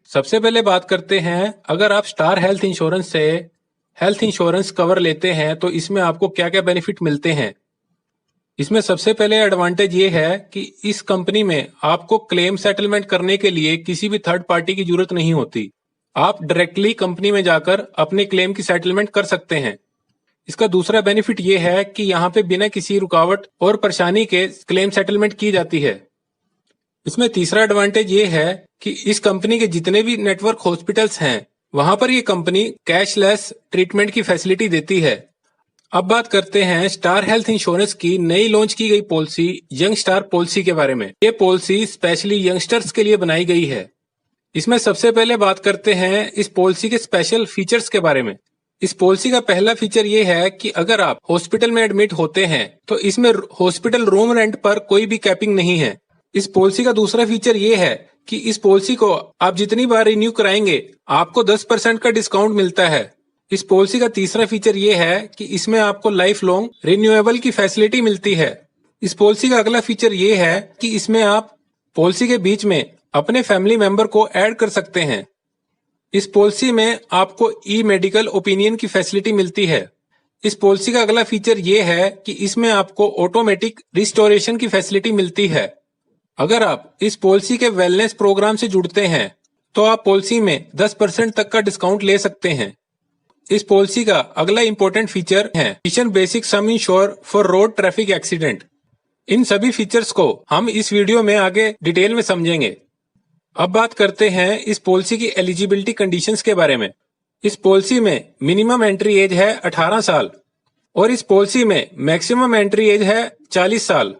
सबसे पहले बात करते हैं, अगर आप स्टार हेल्थ इंश्योरेंस से हेल्थ इंश्योरेंस कवर लेते हैं तो इसमें आपको क्या क्या बेनिफिट मिलते हैं। इसमें सबसे पहले एडवांटेज ये है कि इस कंपनी में आपको क्लेम सेटलमेंट करने के लिए किसी भी थर्ड पार्टी की जरूरत नहीं होती। आप डायरेक्टली कंपनी में जाकर अपने क्लेम की सेटलमेंट कर सकते हैं। इसका दूसरा बेनिफिट ये है कि यहाँ पे बिना किसी रुकावट और परेशानी के क्लेम सेटलमेंट की जाती है। इसमें तीसरा एडवांटेज ये है कि इस कंपनी के जितने भी नेटवर्क हॉस्पिटल्स हैं वहां पर ये कंपनी कैशलेस ट्रीटमेंट की फैसिलिटी देती है। अब बात करते हैं स्टार हेल्थ इंश्योरेंस की नई लॉन्च की गई पॉलिसी यंग स्टार पॉलिसी के बारे में। ये पॉलिसी स्पेशली यंगस्टर्स के लिए बनाई गई है। इसमें सबसे पहले बात करते हैं इस पॉलिसी के स्पेशल फीचर्स के बारे में। इस पॉलिसी का पहला फीचर ये है कि अगर आप हॉस्पिटल में एडमिट होते हैं तो इसमें हॉस्पिटल रूम रेंट पर कोई भी कैपिंग नहीं है। इस पॉलिसी का दूसरा फीचर ये है कि इस पॉलिसी को आप जितनी बार रिन्यू कराएंगे आपको 10% का डिस्काउंट मिलता है। इस पॉलिसी का तीसरा फीचर ये है कि इसमें आपको लाइफ लॉन्ग रिन्यूएबल की फैसिलिटी मिलती है। इस पॉलिसी का अगला फीचर ये है कि इसमें आप पॉलिसी के बीच में अपने फैमिली मेंबर को ऐड कर सकते हैं। इस पॉलिसी में आपको ई मेडिकल ओपिनियन की फैसिलिटी मिलती है। इस पॉलिसी का अगला फीचर ये है कि इसमें आपको ऑटोमेटिक रिस्टोरेशन की फैसिलिटी मिलती है। अगर आप इस पॉलिसी के वेलनेस प्रोग्राम से जुड़ते हैं तो आप पॉलिसी में 10% तक का डिस्काउंट ले सकते हैं। इस पॉलिसी का अगला इंपॉर्टेंट फीचर है mission basic sum insure for road traffic accident. इन सभी फीचर्स को हम इस वीडियो में आगे डिटेल में समझेंगे। अब बात करते हैं इस पॉलिसी की एलिजिबिलिटी कंडीशंस के बारे में। इस पॉलिसी में मिनिमम एंट्री एज है 18 साल और इस पॉलिसी में मैक्सिमम एंट्री एज है 40 साल।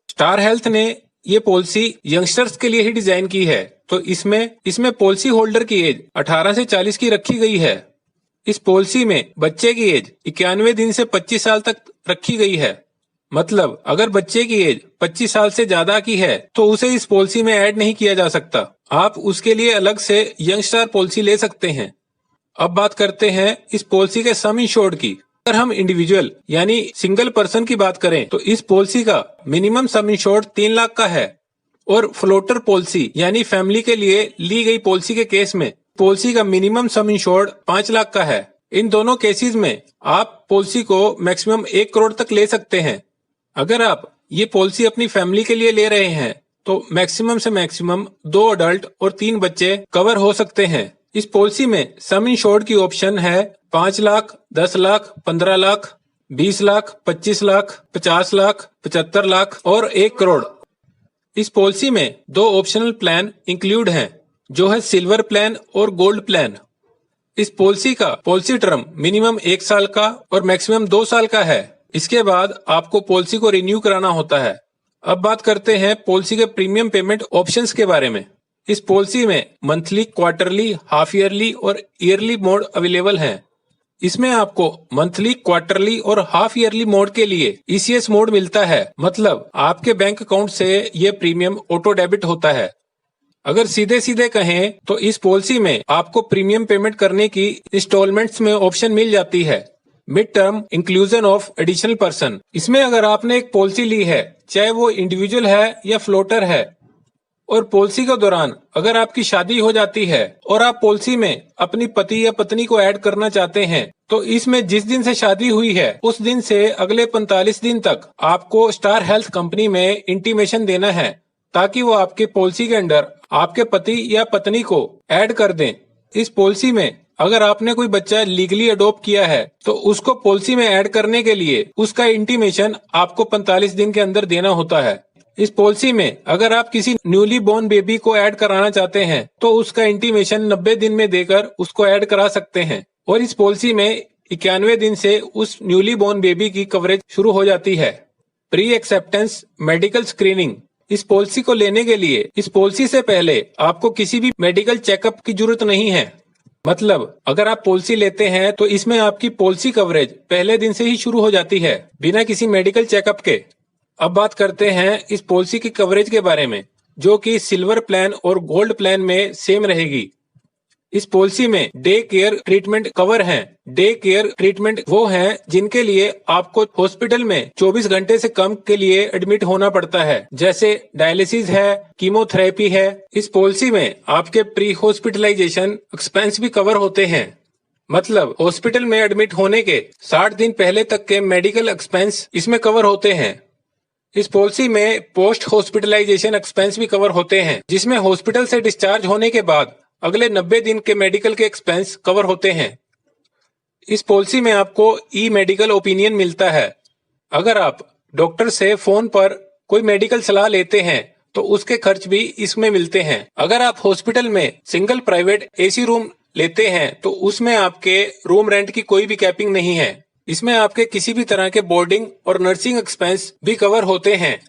स्टार हेल्थ ने ये पॉलिसी यंगस्टर्स के लिए ही डिजाइन की है, तो इसमें पॉलिसी होल्डर की एज 18 से 40 की रखी गई है। इस पॉलिसी में बच्चे की एज 91 दिन से 25 साल तक रखी गई है। मतलब अगर बच्चे की एज 25 साल से ज्यादा की है तो उसे इस पॉलिसी में ऐड नहीं किया जा सकता। आप उसके लिए अलग से यंग स्टार पॉलिसी ले सकते हैं। अब बात करते हैं इस पॉलिसी के सम इंश्योर्ड की। अगर हम इंडिविजुअल यानी सिंगल पर्सन की बात करें तो इस पॉलिसी का मिनिमम सम इंश्योर्ड 3 लाख का है और फ्लोटर पॉलिसी यानी फैमिली के लिए ली गई पॉलिसी के केस में पॉलिसी का मिनिमम सम इंश्योर्ड 5 लाख का है। इन दोनों केसेस में आप पॉलिसी को मैक्सिमम 1 करोड़ तक ले सकते हैं। अगर आप ये पॉलिसी अपनी फैमिली के लिए ले रहे हैं तो मैक्सिमम से मैक्सिमम 2 अडल्ट और 3 बच्चे कवर हो सकते हैं। इस पॉलिसी में सम इंश्योर्ड की ऑप्शन है 5 लाख, 10 लाख, 15 लाख, 20 लाख, 25 लाख, 50 लाख, 75 लाख और 1 करोड़। इस पॉलिसी में 2 ऑप्शनल प्लान इंक्लूड हैं, जो है सिल्वर प्लान और गोल्ड प्लान। इस पॉलिसी का पॉलिसी टर्म मिनिमम 1 साल का और मैक्सिमम 2 साल का है। इसके बाद आपको पॉलिसी को रिन्यू कराना होता है। अब बात करते हैं पॉलिसी के प्रीमियम पेमेंट ऑप्शंस के बारे में। इस पॉलिसी में मंथली, क्वार्टरली, हाफ ईयरली और ईयरली मोड अवेलेबल हैं। इसमें आपको मंथली, क्वार्टरली और हाफ ईयरली मोड के लिए ईसीएस मोड मिलता है। मतलब आपके बैंक अकाउंट से ये प्रीमियम ऑटो डेबिट होता है। अगर सीधे सीधे कहें तो इस पॉलिसी में आपको प्रीमियम पेमेंट करने की इंस्टॉलमेंट्स में ऑप्शन मिल जाती है। Mid term inclusion of additional person. इसमें अगर आपने एक पॉलिसी ली है, चाहे वो इंडिविजुअल है या फ्लोटर है, और पॉलिसी के दौरान अगर आपकी शादी हो जाती है और आप पॉलिसी में अपनी पति या पत्नी को ऐड करना चाहते हैं तो इसमें जिस दिन से शादी हुई है उस दिन से अगले 45 दिन तक आपको स्टार हेल्थ कंपनी में इंटीमेशन देना है ताकि वो आपके पॉलिसी के अंडर आपके पति या पत्नी को ऐड कर दें। इस पॉलिसी में अगर आपने कोई बच्चा लीगली अडॉप्ट किया है तो उसको पॉलिसी में ऐड करने के लिए उसका इंटीमेशन आपको 45 दिन के अंदर देना होता है। इस पॉलिसी में अगर आप किसी न्यूली बोर्न बेबी को ऐड कराना चाहते हैं तो उसका इंटीमेशन 90 दिन में देकर उसको ऐड करा सकते हैं और इस पॉलिसी में 91 दिन से उस न्यूली बोर्न बेबी की कवरेज शुरू हो जाती है। Pre acceptance medical screening. इस पॉलिसी को लेने के लिए इस पॉलिसी से पहले आपको किसी भी मेडिकल चेकअप की जरूरत नहीं है। मतलब अगर आप पॉलिसी लेते हैं तो इसमें आपकी पॉलिसी कवरेज पहले दिन से ही शुरू हो जाती है बिना किसी मेडिकल चेकअप के। अब बात करते हैं इस पॉलिसी की कवरेज के बारे में, जो कि सिल्वर प्लान और गोल्ड प्लान में सेम रहेगी। इस पॉलिसी में डे केयर ट्रीटमेंट कवर हैं। डे केयर ट्रीटमेंट वो हैं जिनके लिए आपको हॉस्पिटल में 24 घंटे से कम के लिए एडमिट होना पड़ता है, जैसे डायलिसिस है, कीमोथेरेपी है। इस पॉलिसी में आपके प्री हॉस्पिटलाइजेशन एक्सपेंस भी कवर होते हैं, मतलब हॉस्पिटल में एडमिट होने के 60 दिन पहले तक के मेडिकल एक्सपेंस इसमें कवर होते हैं। इस पॉलिसी में पोस्ट हॉस्पिटलाइजेशन एक्सपेंस भी कवर होते हैं, जिसमें हॉस्पिटल से डिस्चार्ज होने के बाद अगले 90 दिन के मेडिकल के एक्सपेंस कवर होते हैं। इस पॉलिसी में आपको ई मेडिकल ओपिनियन मिलता है। अगर आप डॉक्टर से फोन पर कोई मेडिकल सलाह लेते हैं तो उसके खर्च भी इसमें मिलते हैं। अगर आप हॉस्पिटल में सिंगल प्राइवेट एसी रूम लेते हैं तो उसमें आपके रूम रेंट की कोई भी कैपिंग नहीं है। इसमें आपके किसी भी तरह के बोर्डिंग और नर्सिंग एक्सपेंस भी कवर होते हैं।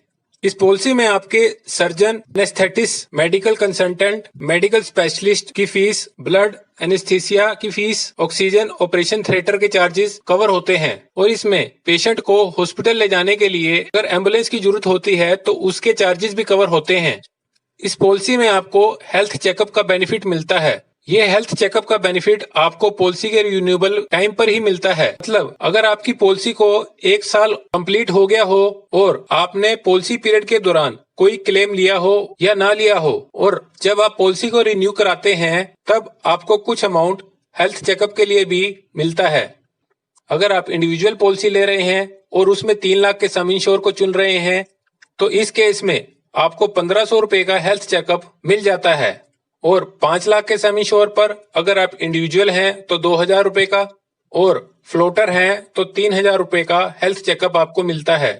इस पॉलिसी में आपके surgeon, anaesthetist, medical consultant, medical specialist की फीस, ब्लड एनेस्थीसिया की फीस, ऑक्सीजन ऑपरेशन थिएटर के चार्जेस कवर होते हैं। और इसमें पेशेंट को हॉस्पिटल ले जाने के लिए अगर एम्बुलेंस की जरूरत होती है तो उसके चार्जेस भी कवर होते हैं। इस पॉलिसी में आपको हेल्थ चेकअप का बेनिफिट मिलता है। ये हेल्थ चेकअप का बेनिफिट आपको पॉलिसी के रिन्यूएबल टाइम पर ही मिलता है। मतलब अगर आपकी पॉलिसी को 1 साल कंप्लीट हो गया हो और आपने पॉलिसी पीरियड के दौरान कोई क्लेम लिया हो या ना लिया हो, और जब आप पॉलिसी को रिन्यू कराते हैं तब आपको कुछ अमाउंट हेल्थ चेकअप के लिए भी मिलता है। अगर आप इंडिविजुअल पॉलिसी ले रहे हैं और उसमें 3 लाख के सम इंश्योर को चुन रहे हैं तो इस केस में आपको 1500 रुपए का हेल्थ चेकअप मिल जाता है। और 5 लाख के सम इंश्योर पर अगर आप इंडिविजुअल हैं तो 2000 रुपए का, और फ्लोटर हैं तो 3000 रुपए का हेल्थ चेकअप आपको मिलता है।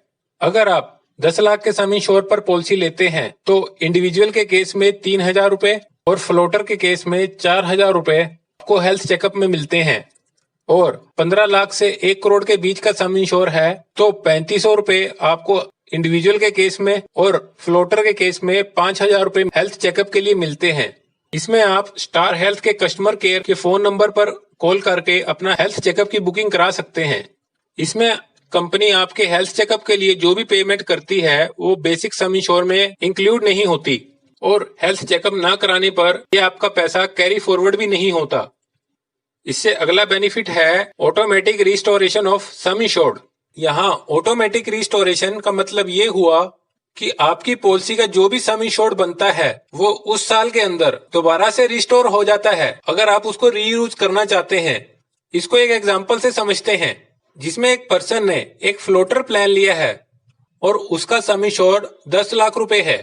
अगर आप 10 लाख के सम इंश्योर पर पॉलिसी लेते हैं तो इंडिविजुअल के केस में 3000 रुपए और फ्लोटर के केस में 4000 रुपए आपको हेल्थ चेकअप में मिलते हैं। और 15 लाख से 1 करोड़ के बीच का सम इंश्योर है तो 3500 रुपए आपको इंडिविजुअल के केस में और फ्लोटर के केस में 5000 रुपए हेल्थ चेकअप के लिए मिलते हैं। इसमें आप स्टार हेल्थ के कस्टमर केयर के फोन नंबर पर कॉल करके अपना हेल्थ चेकअप की बुकिंग करा सकते हैं। इसमें कंपनी आपके हेल्थ चेकअप के लिए जो भी पेमेंट करती है वो बेसिक सम इंश्योर में इंक्लूड नहीं होती, और हेल्थ चेकअप ना कराने पर ये आपका पैसा कैरी फॉरवर्ड भी नहीं होता। इससे अगला बेनिफिट है automatic restoration of some insured. यहाँ ऑटोमेटिक रिस्टोरेशन का मतलब ये हुआ कि आपकी पॉलिसी का जो भी सम इंश्योर्ड बनता है वो उस साल के अंदर दोबारा से रिस्टोर हो जाता है अगर आप उसको रीयूज करना चाहते हैं। इसको एक एग्जांपल से समझते हैं, जिसमें एक पर्सन ने एक फ्लोटर प्लान लिया है और उसका सम इंश्योर्ड 10 लाख रुपए है।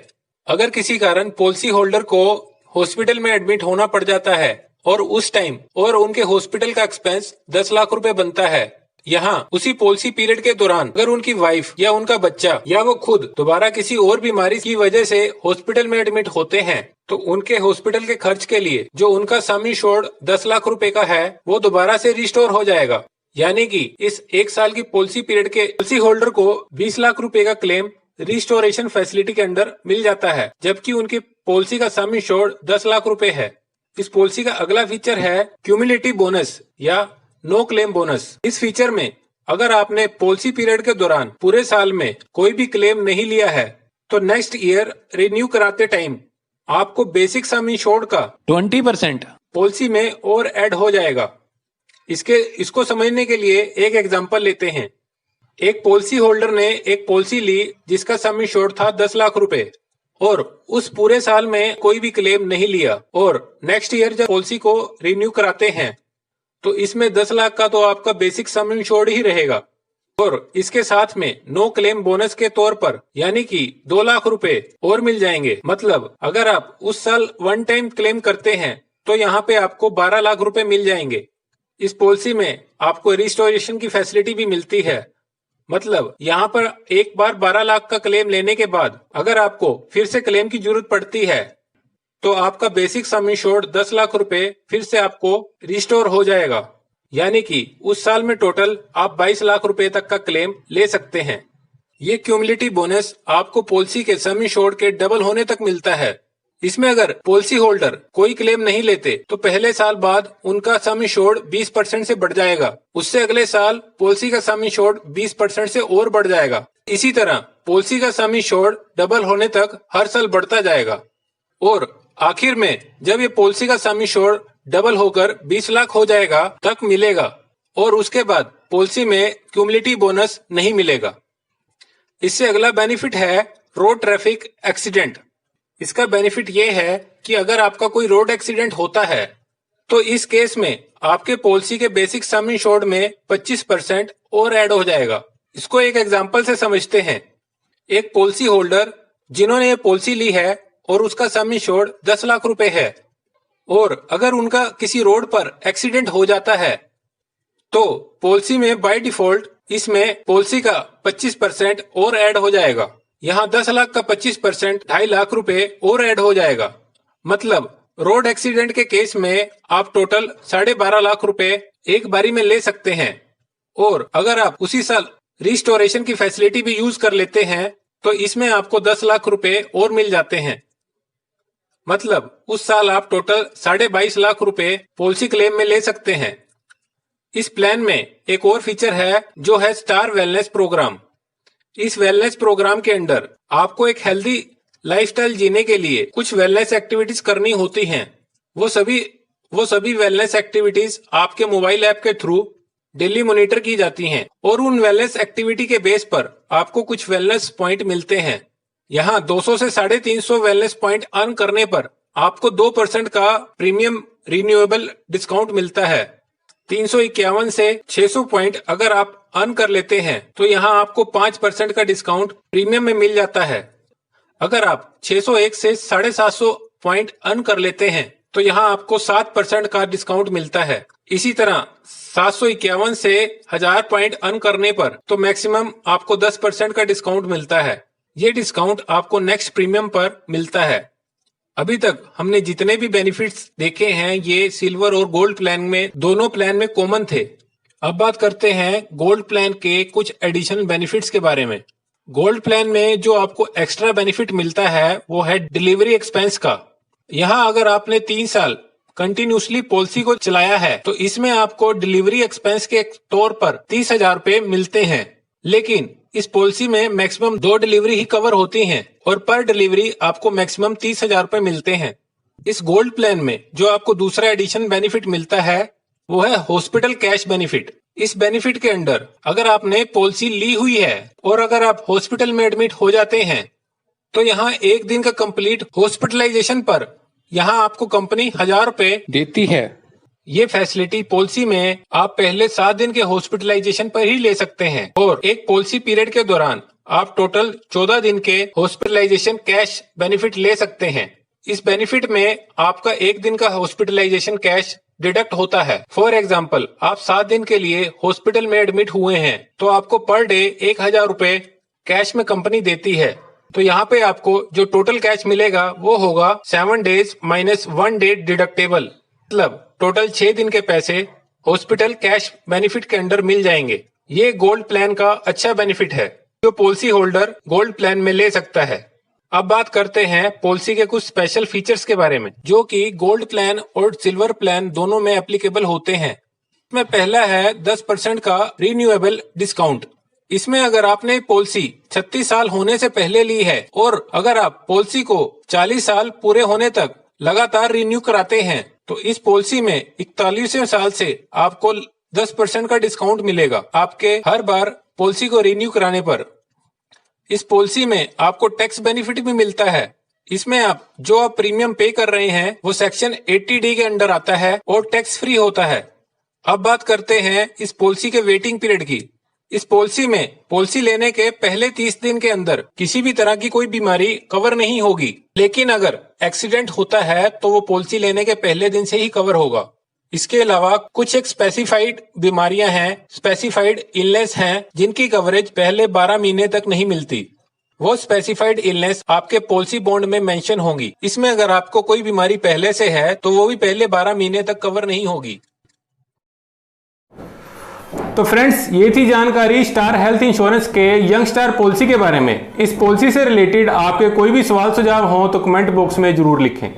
अगर किसी कारण पॉलिसी होल्डर को हॉस्पिटल में एडमिट होना पड़ जाता है और उस टाइम और उनके हॉस्पिटल का एक्सपेंस 10 लाख रुपए बनता है, यहाँ उसी पॉलिसी पीरियड के दौरान अगर उनकी वाइफ या उनका बच्चा या वो खुद दोबारा किसी और बीमारी की वजह से हॉस्पिटल में एडमिट होते हैं तो उनके हॉस्पिटल के खर्च के लिए जो उनका सम इंश्योर्ड 10 लाख रुपए का है वो दोबारा से रिस्टोर हो जाएगा। यानी कि इस 1 साल की पॉलिसी पीरियड के पॉलिसी होल्डर को 20 लाख रुपए का क्लेम रिस्टोरेशन फैसिलिटी के अंदर मिल जाता है, जबकि उनकी पॉलिसी का सम इंश्योर्ड 10 लाख रुपए है। इस पॉलिसी का अगला फीचर है क्यूमुलेटिव बोनस या नो क्लेम बोनस। इस फीचर में अगर आपने पॉलिसी पीरियड के दौरान पूरे साल में कोई भी क्लेम नहीं लिया है तो नेक्स्ट ईयर रिन्यू कराते टाइम आपको बेसिक सम इंश्योर्ड का 20% पॉलिसी में और ऐड हो जाएगा। इसको समझने के लिए एक एग्जांपल लेते हैं। एक पॉलिसी होल्डर ने एक पॉलिसी ली जिसका सम इंश्योर्ड था 10 लाख रुपए और उस पूरे साल में कोई भी क्लेम नहीं लिया, और नेक्स्ट ईयर जब पॉलिसी को रिन्यू कराते हैं तो इसमें 10 लाख का तो आपका बेसिक सम इंश्योर्ड ही रहेगा, और इसके साथ में नो क्लेम बोनस के तौर पर यानी कि 2 लाख रुपए और मिल जाएंगे। मतलब अगर आप उस साल 1 टाइम क्लेम करते हैं तो यहाँ पे आपको 12 लाख रुपए मिल जाएंगे। इस पॉलिसी में आपको रिस्टोरेशन की फैसिलिटी भी मिलती है। मतलब यहाँ पर एक बार 12 लाख का क्लेम लेने के बाद अगर आपको फिर से क्लेम की जरूरत पड़ती है तो आपका बेसिक सम इंश्योर्ड 10 लाख रुपए फिर से आपको रिस्टोर हो जाएगा। यानी कि उस साल में टोटल आप 22 लाख रुपए तक का क्लेम ले सकते हैं। ये क्यूमुलेटिव बोनस आपको पॉलिसी के सम इंश्योर्ड के डबल होने तक मिलता है। इसमें अगर पॉलिसी होल्डर कोई क्लेम नहीं लेते तो पहले साल बाद उनका सम इंश्योर्ड 20% से बढ़ जाएगा, उससे अगले साल पॉलिसी का सम इंश्योर्ड 20% से और बढ़ जाएगा। इसी तरह पॉलिसी का सम इंश्योर्ड डबल होने तक हर साल बढ़ता जाएगा, और आखिर में जब ये पॉलिसी का सम इंश्योर्ड डबल होकर 20 लाख हो जाएगा तक मिलेगा और उसके बाद पॉलिसी में क्यूमुलेटिव बोनस नहीं मिलेगा। इससे अगला बेनिफिट है रोड ट्रैफिक एक्सीडेंट। इसका बेनिफिट ये है कि अगर आपका कोई रोड एक्सीडेंट होता है तो इस केस में आपके पॉलिसी के बेसिक सम इंश्योर्ड में 25% और ऐड हो जाएगा। इसको एक एग्जांपल से समझते हैं। एक पॉलिसी होल्डर जिन्होंने ये पॉलिसी ली है और उसका सम इंश्योर्ड 10 लाख रुपए है और अगर उनका किसी रोड पर एक्सीडेंट हो जाता है तो पॉलिसी में बाय डिफॉल्ट इसमें पॉलिसी का 25% और ऐड हो जाएगा। यहाँ 10 लाख का 25% 2.5 लाख रुपए और ऐड हो जाएगा। मतलब रोड एक्सीडेंट के केस में आप टोटल 12.5 लाख रुपए एक बारी में ले सकते हैं और अगर आप उसी साल रिस्टोरेशन की फैसिलिटी भी यूज कर लेते हैं तो इसमें आपको 10 लाख रुपए और मिल जाते हैं। मतलब उस साल आप टोटल 22.5 लाख रुपए पॉलिसी क्लेम में ले सकते हैं। इस प्लान में एक और फीचर है जो है स्टार वेलनेस प्रोग्राम। इस वेलनेस प्रोग्राम के अंदर आपको एक हेल्दी लाइफस्टाइल जीने के लिए कुछ वेलनेस एक्टिविटीज करनी होती हैं। वो सभी वेलनेस एक्टिविटीज आपके मोबाइल ऐप के थ्रू डेली मॉनिटर की जाती हैं और उन वेलनेस एक्टिविटी के बेस पर आपको कुछ वेलनेस पॉइंट मिलते हैं। यहाँ 200 से 350 वेलनेस पॉइंट अर्न करने पर आपको 2% का प्रीमियम रिन्यूएबल डिस्काउंट मिलता है। 351 से 600 पॉइंट अगर आप अर्न कर लेते हैं तो यहाँ आपको 5% का डिस्काउंट प्रीमियम में मिल जाता है। अगर आप 601 से 750 पॉइंट अर्न कर लेते हैं तो यहाँ आपको 7% का डिस्काउंट मिलता है। इसी तरह 751 से 1000 पॉइंट अर्न करने पर तो मैक्सिमम आपको 10% का डिस्काउंट मिलता है। ये डिस्काउंट आपको नेक्स्ट प्रीमियम पर मिलता है। अभी तक हमने जितने भी बेनिफिट्स देखे हैं ये सिल्वर और गोल्ड प्लान में दोनों प्लान में कॉमन थे। अब बात करते हैं गोल्ड प्लान के कुछ एडिशनल बेनिफिट्स के बारे में। गोल्ड प्लान में जो आपको एक्स्ट्रा बेनिफिट मिलता है वो है डिलीवरी एक्सपेंस का। यहाँ अगर आपने 3 साल कंटिन्यूसली पॉलिसी को चलाया है तो इसमें आपको डिलीवरी एक्सपेंस के तौर पर 30,000 रुपए मिलते हैं। लेकिन इस पॉलिसी में मैक्सिमम 2 डिलीवरी ही कवर होती हैं और पर डिलीवरी आपको मैक्सिमम 30,000 रुपए मिलते हैं। इस गोल्ड प्लान में जो आपको दूसरा एडिशन बेनिफिट मिलता है वो है हॉस्पिटल कैश बेनिफिट। इस बेनिफिट के अंदर अगर आपने पॉलिसी ली हुई है और अगर आप हॉस्पिटल में एडमिट हो जाते हैं तो यहाँ 1 दिन का कंप्लीट हॉस्पिटलाइजेशन पर यहाँ आपको कंपनी 1000 रुपए देती है। ये फैसिलिटी पॉलिसी में आप पहले 7 दिन के हॉस्पिटलाइजेशन पर ही ले सकते हैं और एक पॉलिसी पीरियड के दौरान आप टोटल 14 दिन के हॉस्पिटलाइजेशन कैश बेनिफिट ले सकते हैं। इस बेनिफिट में आपका 1 दिन का हॉस्पिटलाइजेशन कैश डिडक्ट होता है। फॉर एग्जाम्पल आप 7 दिन के लिए हॉस्पिटल में एडमिट हुए हैं तो आपको पर डे 1000 रुपए कैश में कंपनी देती है। तो यहाँ पे आपको जो टोटल कैश मिलेगा वो होगा 7 days माइनस 1 day डिडक्टेबल। मतलब टोटल 6 दिन के पैसे हॉस्पिटल कैश बेनिफिट के अंदर मिल जाएंगे। ये गोल्ड प्लान का अच्छा बेनिफिट है जो पॉलिसी होल्डर गोल्ड प्लान में ले सकता है। अब बात करते हैं पॉलिसी के कुछ स्पेशल फीचर्स के बारे में जो कि गोल्ड प्लान और सिल्वर प्लान दोनों में एप्लीकेबल होते हैं। इसमें पहला है 10% का रिन्यूएबल डिस्काउंट। इसमें अगर आपने पॉलिसी 36 साल होने से पहले ली है और अगर आप पॉलिसी को 40 साल पूरे होने तक लगातार रिन्यू कराते हैं तो इस पॉलिसी में 41वें साल से आपको 10% का डिस्काउंट मिलेगा आपके हर बार पॉलिसी को रिन्यू कराने पर। इस पॉलिसी में आपको टैक्स बेनिफिट भी मिलता है। इसमें आप प्रीमियम पे कर रहे हैं वो सेक्शन 80D के अंडर आता है और टैक्स फ्री होता है। अब बात करते हैं इस पॉलिसी के वेटिंग पीरियड की। इस पॉलिसी में पॉलिसी लेने के पहले 30 दिन के अंदर किसी भी तरह की कोई बीमारी कवर नहीं होगी, लेकिन अगर एक्सीडेंट होता है तो वो पॉलिसी लेने के पहले दिन से ही कवर होगा। इसके अलावा कुछ एक स्पेसिफाइड बीमारियां हैं, स्पेसिफाइड इलनेस हैं जिनकी कवरेज पहले 12 महीने तक नहीं मिलती। वो स्पेसिफाइड इलनेस आपके पॉलिसी बॉन्ड में मेंशन होंगी। इसमें अगर आपको कोई बीमारी पहले से है तो वो भी पहले 12 महीने तक कवर नहीं होगी। तो फ्रेंड्स, ये थी जानकारी स्टार हेल्थ इंश्योरेंस के यंग स्टार पॉलिसी के बारे में। इस पॉलिसी से रिलेटेड आपके कोई भी सवाल सुझाव हो तो कमेंट बॉक्स में जरूर लिखें।